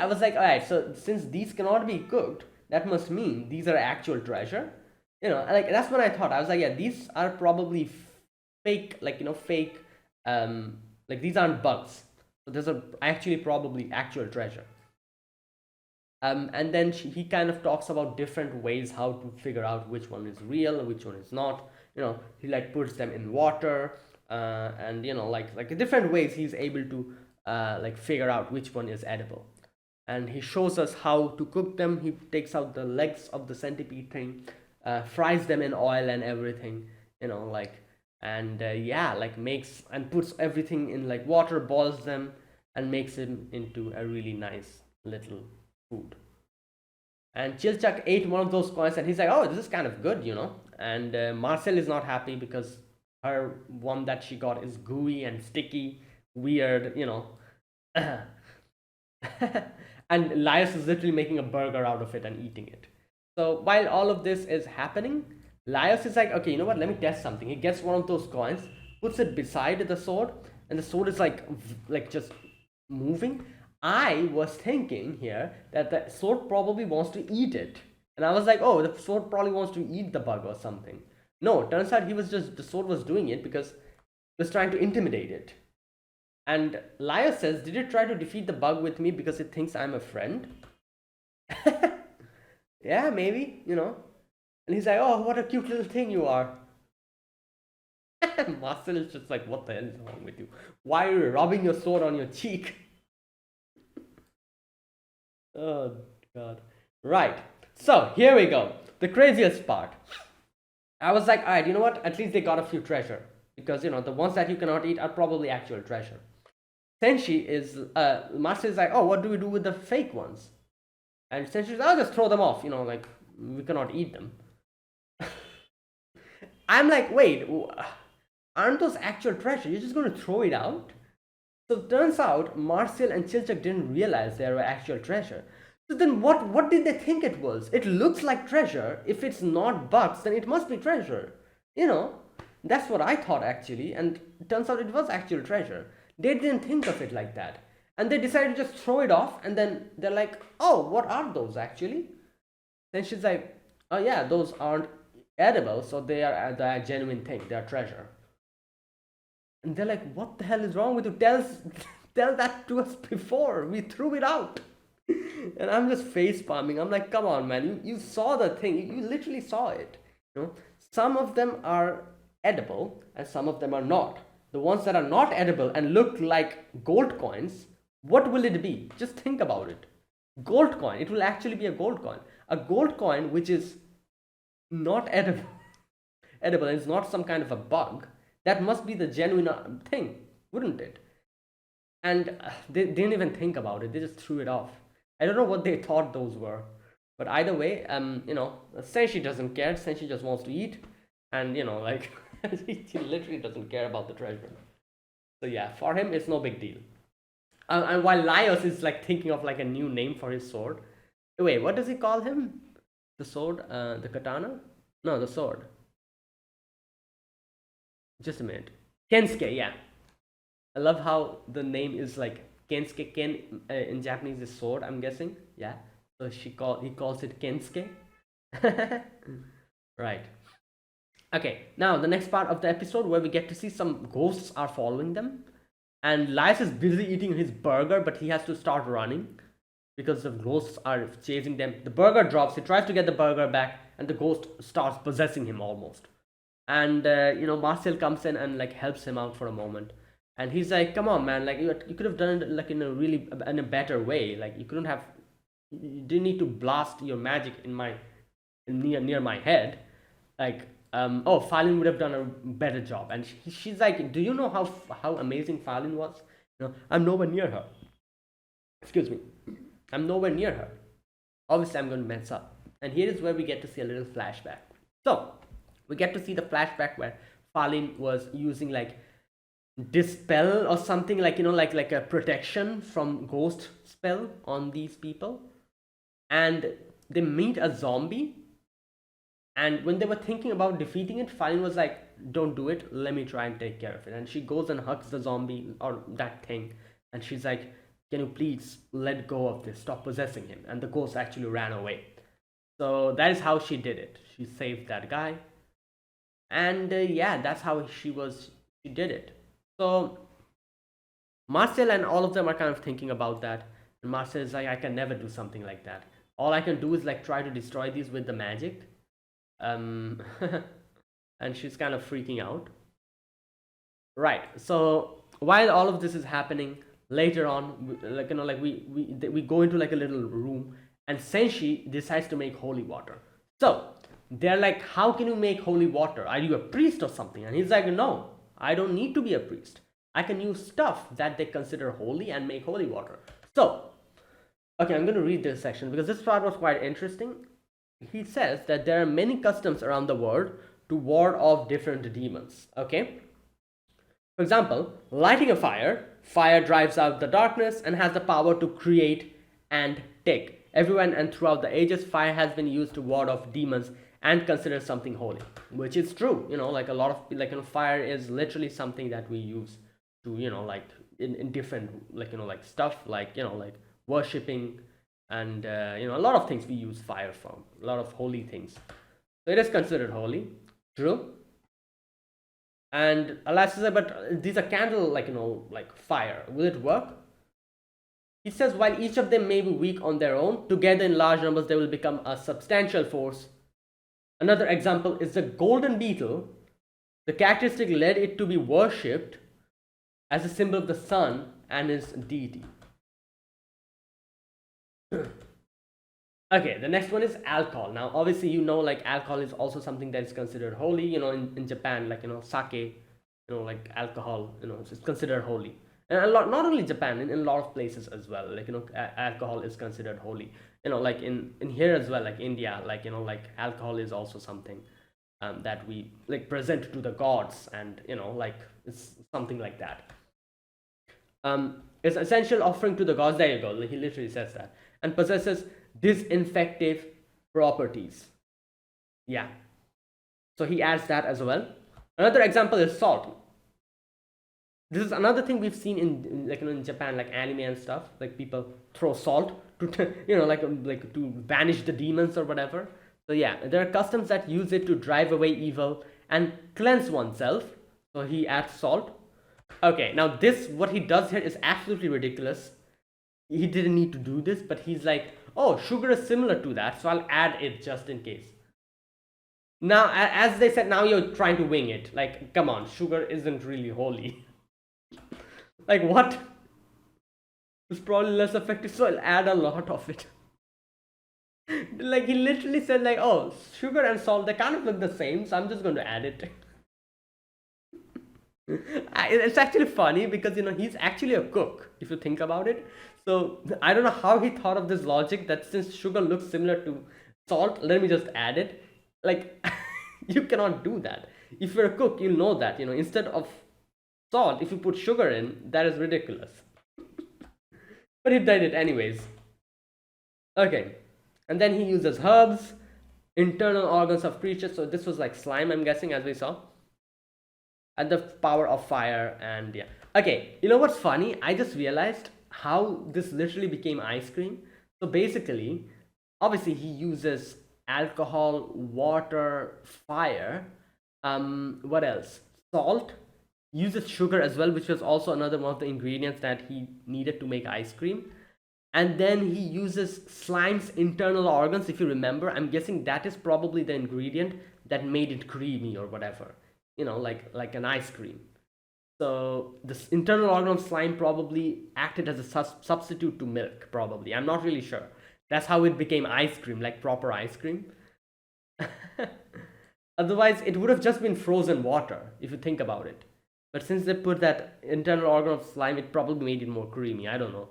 was like, all right, so since these cannot be cooked, that must mean these are actual treasure. Like that's what I thought. I was like, yeah, these are probably fake, like fake, um like these aren't bugs. So these are actually probably actual treasure. And then he kind of talks about different ways how to figure out which one is real, which one is not. He like puts them in water, and like different ways he's able to like figure out which one is edible. And he shows us how to cook them. He takes out the legs of the centipede thing, fries them in oil and everything, like, and yeah, like makes and puts everything in like water, boils them, and makes them into a really nice little food. And Chilchak ate one of those coins and he's like, oh, this is kind of good. And Marcel is not happy because her one that she got is gooey and sticky, weird. And Laius is literally making a burger out of it and eating it. So while all of this is happening, Laius is like, okay, you know what? Let me test something. He gets one of those coins, puts it beside the sword, and the sword is like just moving. I was thinking here that the sword probably wants to eat it. And I was like, oh, the sword probably wants to eat the bug or something. No, it turns out the sword was doing it because it was trying to intimidate it. And Laius says, did it try to defeat the bug with me because it thinks I'm a friend? Yeah, maybe. And he's like, oh, what a cute little thing you are. Marcel is just like, what the hell is wrong with you? Why are you rubbing your sword on your cheek? Oh, God. Right. So, here we go. The craziest part. I was like, all right, you know what? At least they got a few treasure. Because, the ones that you cannot eat are probably actual treasure. Senshi is, Marcel is like, oh, what do we do with the fake ones? And Senshi is, I'll just throw them off. Like, we cannot eat them. I'm like, wait, aren't those actual treasure? You're just going to throw it out? So it turns out Marcel and Chilchak didn't realize they were actual treasure. So then what did they think it was? It looks like treasure. If it's not bugs, then it must be treasure. That's what I thought actually. And it turns out it was actual treasure. They didn't think of it like that. And they decided to just throw it off. And then they're like, oh, what are those actually? Then she's like, oh yeah, those aren't edible. So they are the genuine thing. They are treasure. And they're like, what the hell is wrong with you? Tell that to us before. We threw it out. And I'm just face palming. I'm like, come on, man. You saw the thing. You literally saw it. Some of them are edible and some of them are not. The ones that are not edible and look like gold coins, what will it be? Just think about it. Gold coin. It will actually be a gold coin. A gold coin which is not edible. Edible and it's not some kind of a bug. That must be the genuine thing, wouldn't it? And they didn't even think about it. They just threw it off. I don't know what they thought those were. But either way, Senshi doesn't care. Senshi just wants to eat. And, like, he literally doesn't care about the treasure. So yeah, for him, it's no big deal. And while Laios is, like, thinking of, like, a new name for his sword. Wait, what does he call him? The sword? The katana? No, the sword. Just a minute. Kensuke, yeah. I love how the name is like Kensuke. Ken in Japanese is sword, I'm guessing. Yeah. So he calls it Kensuke. Right. Okay, now the next part of the episode where we get to see some ghosts are following them. And Laius is busy eating his burger, but he has to start running because the ghosts are chasing them. The burger drops, he tries to get the burger back, and the ghost starts possessing him almost. And Marcel comes in and like helps him out for a moment, and he's like, come on, man, like you could have done it like in a better way. Like you didn't need to blast your magic near my head. Like Falin would have done a better job. And she's like, do you know how amazing Falin was? I'm nowhere near her. Excuse me, I'm nowhere near her. Obviously I'm going to mess up. And here is where we get to see a little flashback. So we get to see the flashback where Falin was using like dispel or something, like like a protection from ghost spell on these people. And they meet a zombie, and when they were thinking about defeating it, Falin was like, don't do it, let me try and take care of it. And she goes and hugs the zombie or that thing, and she's like, can you please let go of this, stop possessing him? And the ghost actually ran away. So that is how she did it. She saved that guy, and yeah, that's how she did it. So Marcel and all of them are kind of thinking about that, and Marcel is like, I can never do something like that. All I can do is like try to destroy these with the magic. Um, and she's kind of freaking out. Right. So while all of this is happening, later on, like like we go into like a little room, and Senshi decides to make holy water. So they're like, "How can you make holy water? Are you a priest or something?" And he's like, "No, I don't need to be a priest. I can use stuff that they consider holy and make holy water." So, okay, I'm going to read this section because this part was quite interesting. He says that there are many customs around the world to ward off different demons. Okay. For example, lighting a fire, fire drives out the darkness and has the power to create and take. Everyone and throughout the ages, fire has been used to ward off demons and consider something holy, which is true. Like a lot of fire is literally something that we use to like in different like stuff like worshipping and a lot of things we use fire from, a lot of holy things. So it is considered holy, true. And Elias says, but these are candle, like fire. Will it work? He says, while each of them may be weak on their own, together in large numbers they will become a substantial force. Another example is the golden beetle. The characteristic led it to be worshipped as a symbol of the sun and his deity. Okay, the next one is alcohol. Now, obviously, like alcohol is also something that is considered holy. In Japan, like sake, like alcohol, it's considered holy. And a lot, not only Japan, in a lot of places as well. Like alcohol is considered holy. Like in here as well, like India, like like alcohol is also something that we like present to the gods, and like it's something like that. It's essential offering to the gods. There you go. He literally says that, and possesses disinfective properties. Yeah. So he adds that as well. Another example is salt. This is another thing we've seen in like in Japan, like anime and stuff. Like people throw salt to like to banish the demons or whatever. So yeah, there are customs that use it to drive away evil and cleanse oneself. So he adds salt. Okay, now this what he does here is absolutely ridiculous. He didn't need to do this, but he's like, oh, sugar is similar to that, so I'll add it just in case. Now, as they said, now you're trying to wing it. Like, come on, sugar isn't really holy. Like, what? It's probably less effective, so I'll add a lot of it. Like, he literally said, like, oh, sugar and salt, they kind of look the same, so I'm just going to add it. It's actually funny because he's actually a cook if you think about it. So I don't know how he thought of this logic that since sugar looks similar to salt, let me just add it. Like you cannot do that. If you're a cook, you'll know that instead of salt, if you put sugar in, that is ridiculous. But he did it anyways. Okay, and then he uses herbs, internal organs of creatures. So this was like slime, I'm guessing, as we saw. And the power of fire, and yeah. Okay, you know what's funny? I just realized how this literally became ice cream. So basically, obviously he uses alcohol, water, fire. What else? Salt. Uses sugar as well, which was also another one of the ingredients that he needed to make ice cream. And then he uses slime's internal organs. If you remember, I'm guessing that is probably the ingredient that made it creamy or whatever. Like an ice cream. So this internal organ of slime probably acted as a substitute to milk, probably. I'm not really sure. That's how it became ice cream, like proper ice cream. Otherwise, it would have just been frozen water, if you think about it. But since they put that internal organ of slime, it probably made it more creamy. I don't know.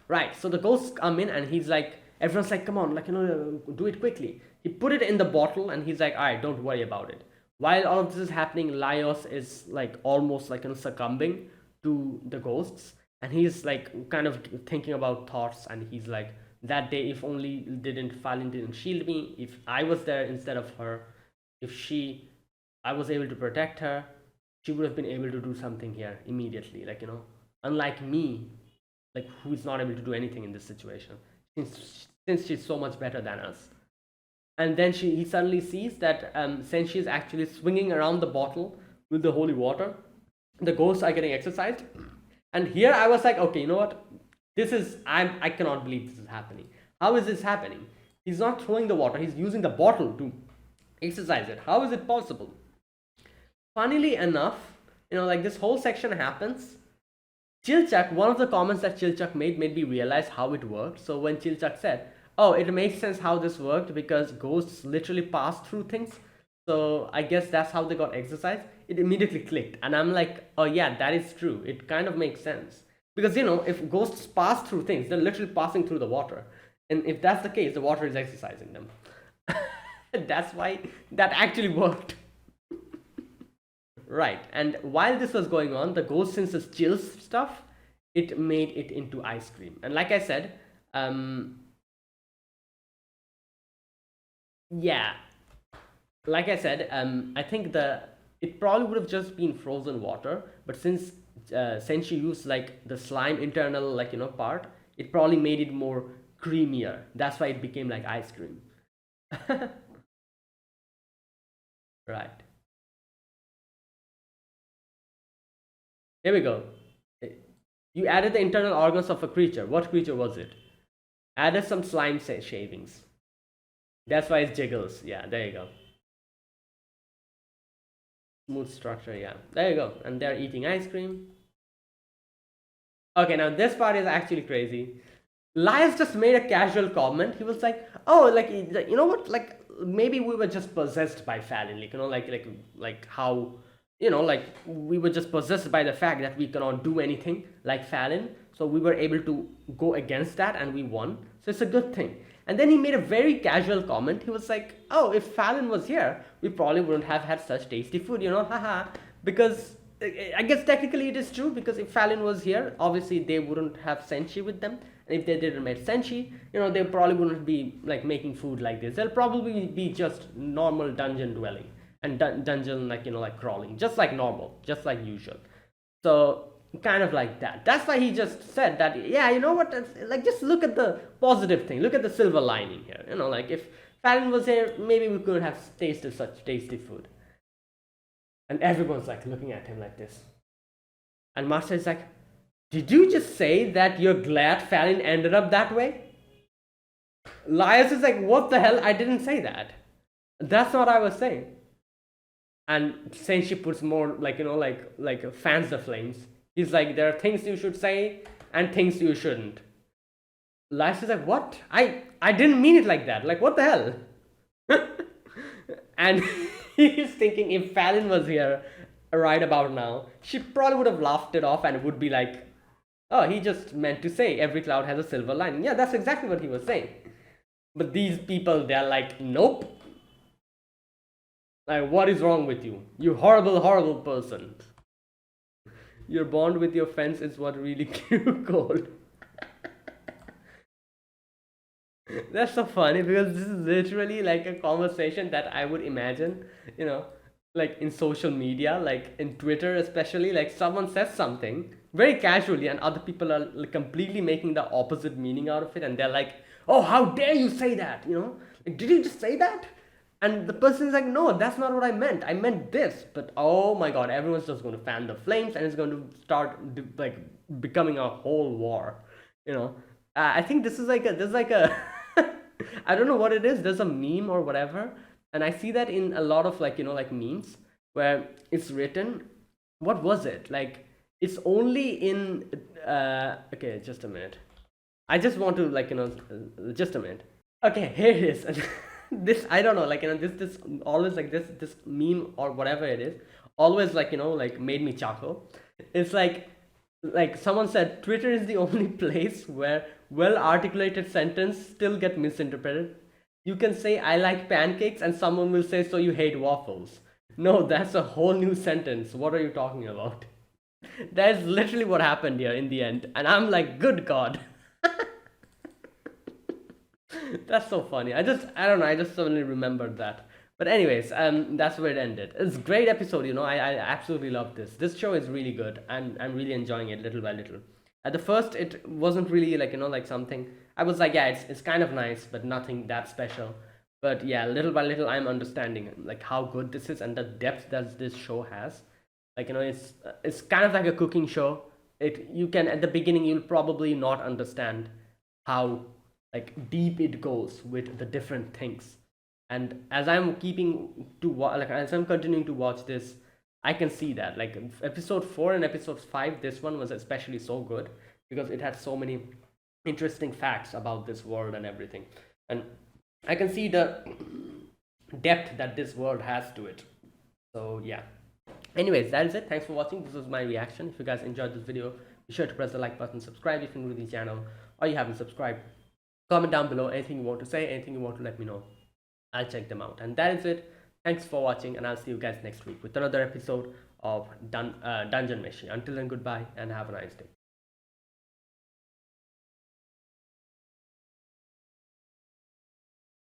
Right, so the ghosts come in and he's like, everyone's like, come on, like, do it quickly. He put it in the bottle and he's like, all right, don't worry about it. While all of this is happening, Laios is like almost like succumbing to the ghosts, and he's like kind of thinking about thoughts, and he's like, that day, if only Falin didn't shield me, if I was there instead of her, if I was able to protect her, she would have been able to do something here immediately, unlike me, like who is not able to do anything in this situation. Since since she's so much better than us. And then he suddenly sees that Senshi is actually swinging around the bottle with the holy water. The ghosts are getting exercised. And here I was like, okay, you know what? I cannot believe this is happening. How is this happening? He's not throwing the water, he's using the bottle to exercise it. How is it possible? Funnily enough, like this whole section happens. Chilchak, one of the comments that Chilchak made me realize how it worked. So when Chilchak said, oh, it makes sense how this worked because ghosts literally pass through things. So I guess that's how they got exercised. It immediately clicked. And I'm like, oh yeah, that is true. It kind of makes sense. Because, if ghosts pass through things, they're literally passing through the water. And if that's the case, the water is exercising them. That's why that actually worked. Right. And while this was going on, the ghost, since it's chills stuff, it made it into ice cream. And like I said, yeah, like I said, I think it probably would have just been frozen water, but since Senshi used like the slime internal part, it probably made it more creamier. That's why it became like ice cream. Right. Here we go. You added the internal organs of a creature. What creature was it? Added some slime shavings. That's why it jiggles. Yeah, there you go. Smooth structure, yeah. There you go. And they're eating ice cream. Okay, now this part is actually crazy. Lias just made a casual comment. He was like, oh, like, you know what? Like, maybe we were just possessed by Fallon. Like how, like we were just possessed by the fact that we cannot do anything like Fallon. So we were able to go against that and we won. So it's a good thing. And then he made a very casual comment. He was like, oh, if Fallon was here, we probably wouldn't have had such tasty food, haha. Because I guess technically it is true, because if Fallon was here, obviously they wouldn't have Senshi with them. And if they didn't make Senshi, they probably wouldn't be like making food like this. They'll probably be just normal dungeon dwelling and dungeon like crawling, just like normal, just like usual. So kind of like that. That's why he just said that, yeah, you know what, like just look at the positive thing, look at the silver lining here. Like if Fallon was here, maybe we could have tasted such tasty food. And everyone's like looking at him like this. And Master is like, did you just say that you're glad Fallon ended up that way? Lias is like, what the hell? I didn't say that. That's not what I was saying. And Senshi puts more like fans the flames. He's like, there are things you should say and things you shouldn't. Lias is like, what? I didn't mean it like that. Like, what the hell? And he's thinking, if Fallon was here right about now, she probably would have laughed it off and would be like, oh, he just meant to say every cloud has a silver lining. Yeah, that's exactly what he was saying. But these people, they're like, nope. Like, what is wrong with you? You horrible, horrible person. Your bond with your fence is what really cute gold. That's so funny, because this is literally like a conversation that I would imagine, like in social media, like in Twitter especially, like someone says something very casually and other people are like completely making the opposite meaning out of it, and they're like, oh, how dare you say that, like, did you just say that? And the person is like, no, that's not what I meant this. But oh my god, everyone's just going to fan the flames and it's going to start like becoming a whole war. I think this is like a I don't know what it is. There's a meme or whatever, and I see that in a lot of like memes where it's written, what was it, like it's only in okay, just a minute, I just want to just a minute. Okay, here it is. This, I don't know, like this always like this meme or whatever it is always like made me chuckle. It's like someone said, Twitter is the only place where well-articulated sentence still get misinterpreted. You can say I like pancakes and someone will say, so you hate waffles. No, that's a whole new sentence. What are you talking about? That's literally what happened here in the end, and I'm like, good god. That's so funny. I don't know, I just suddenly remembered that. But anyways, that's where it ended. It's a great episode, I absolutely love this. This show is really good. I'm really enjoying it little by little. At the first, it wasn't really like, like something. I was like, yeah, it's kind of nice, but nothing that special. But yeah, little by little, I'm understanding like how good this is and the depth that this show has. Like, it's kind of like a cooking show. You can, at the beginning, you'll probably not understand how like deep it goes with the different things. And as I'm like as I'm continuing to watch this, I can see that like episode 4 and episode 5, this one was especially so good because it had so many interesting facts about this world and everything. And I can see the depth that this world has to it. So yeah, anyways, that is it. Thanks for watching. This was my reaction. If you guys enjoyed this video, be sure to press the like button, subscribe if you're new to the channel, or you haven't subscribed. Comment down below anything you want to say, anything you want to let me know. I'll check them out. And that is it. Thanks for watching, and I'll see you guys next week with another episode of Dungeon Meshi. Until then, goodbye and have a nice day.